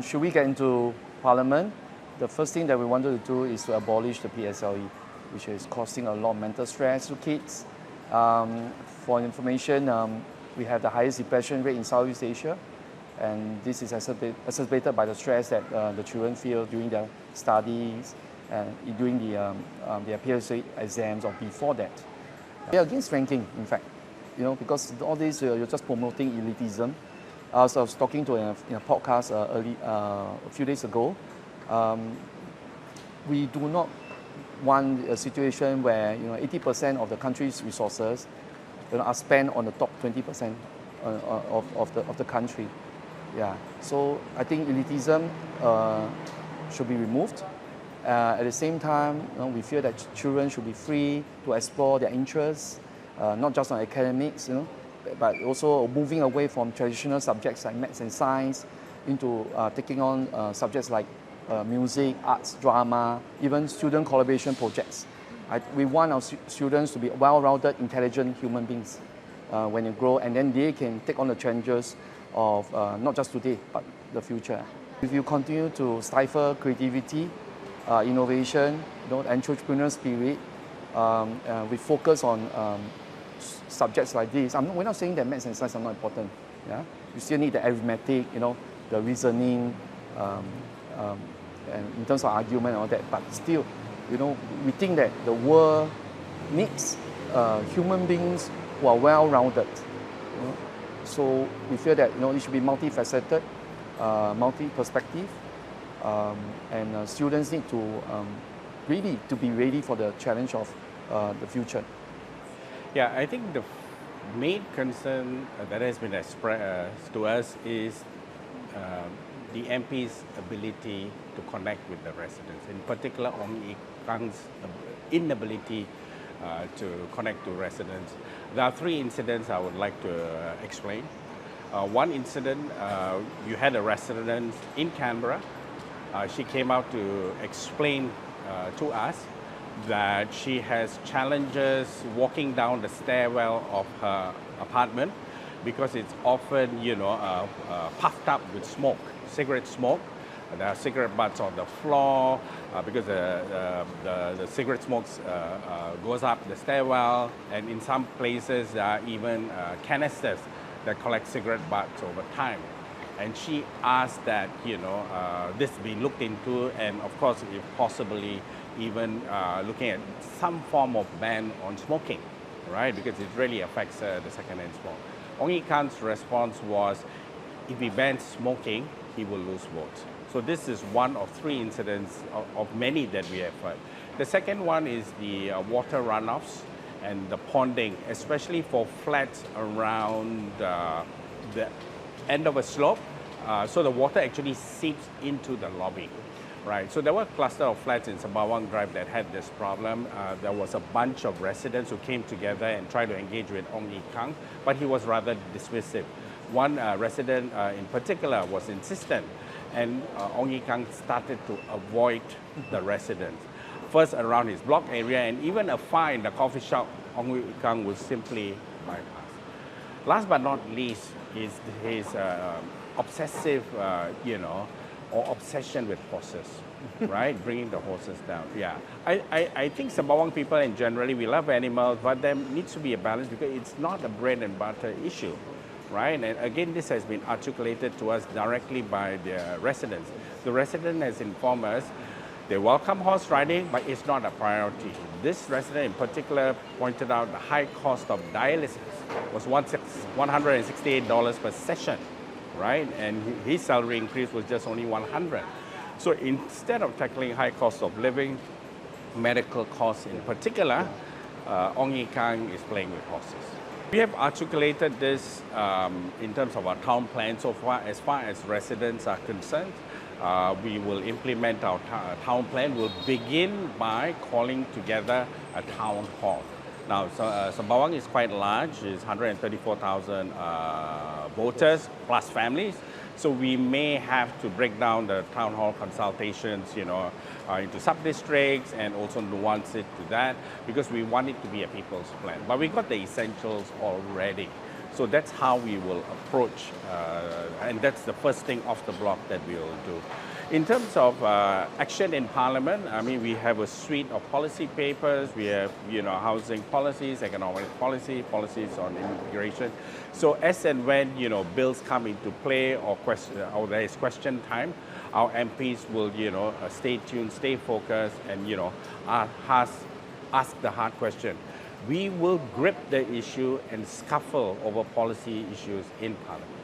Should we get into Parliament, the first thing that we wanted to do is to abolish the PSLE, which is causing a lot of mental stress to kids. For information, we have the highest depression rate in Southeast Asia, and this is exacerbated by the stress that the children feel during their studies and during their PSLE exams or before that. We are against ranking, in fact, because all this you're just promoting elitism. I was talking to in a podcast a few days ago. We do not want a situation where 80% of the country's resources are spent on the top 20% of the country. Yeah. So I think elitism should be removed. At the same time, we feel that children should be free to explore their interests, not just on academics, but also moving away from traditional subjects like maths and science into taking on subjects like music, arts, drama, even student collaboration projects. We want our students to be well-rounded, intelligent human beings when they grow, and then they can take on the challenges of not just today, but the future. If you continue to stifle creativity, innovation, entrepreneurial spirit, we focus on subjects like this. We're not saying that maths and science are not important. Yeah, you still need the arithmetic, the reasoning, and in terms of argument and all that. But still, we think that the world needs human beings who are well-rounded. So we feel that it should be multifaceted, multi-perspective, and students need to be ready for the challenge of the future. Yeah, I think the main concern that has been expressed to us is the MP's ability to connect with the residents, in particular Ong Kang's inability to connect to residents. There are three incidents I would like to explain. One incident, you had a resident in Canberra. She came out to explain to us that she has challenges walking down the stairwell of her apartment because it's often, puffed up with smoke, cigarette smoke. There are cigarette butts on the floor because the cigarette smoke goes up the stairwell, and in some places there are even canisters that collect cigarette butts over time. And she asked that, this be looked into, and of course, if possibly, even looking at some form of ban on smoking, right? Because it really affects the second-hand smoke. Ong Kang's response was, if he bans smoking, he will lose votes. So this is one of three incidents of many that we have heard. The second one is the water runoffs and the ponding, especially for flats around the end of a slope. So the water actually seeps into the lobby. Right, so there were a cluster of flats in Sembawang Drive that had this problem. There was a bunch of residents who came together and tried to engage with Ong Kang, but he was rather dismissive. One resident in particular was insistent, and Ong Kang started to avoid the residents. First around his block area, and even a fire in the coffee shop, Ong Kang would simply bypass. Last but not least is his obsessive, or obsession with horses, right? Bringing the horses down. Yeah, I think Sembawang people, and generally we love animals, but there needs to be a balance because it's not a bread and butter issue, right? And again, this has been articulated to us directly by the residents. The resident has informed us they welcome horse riding, but it's not a priority. This resident in particular pointed out the high cost of dialysis was $168 per session. Right, and his salary increase was just only 100. So instead of tackling high cost of living, medical costs in particular, Ong Kang is playing with horses. We have articulated this in terms of our town plan so far. As far as residents are concerned, we will implement our town plan. We'll begin by calling together a town hall. Now, Sembawang is quite large. It's 134,000 voters plus families. So we may have to break down the town hall consultations, into sub-districts and also nuance it to that because we want it to be a people's plan. But we got the essentials already. So that's how we will approach, and that's the first thing off the block that we will do. In terms of action in Parliament, I mean, we have a suite of policy papers. We have, housing policies, economic policy, policies on immigration. So as and when, bills come into play or there is question time, our MPs will, stay tuned, stay focused, and, ask the hard question. We will grip the issue and scuffle over policy issues in Parliament.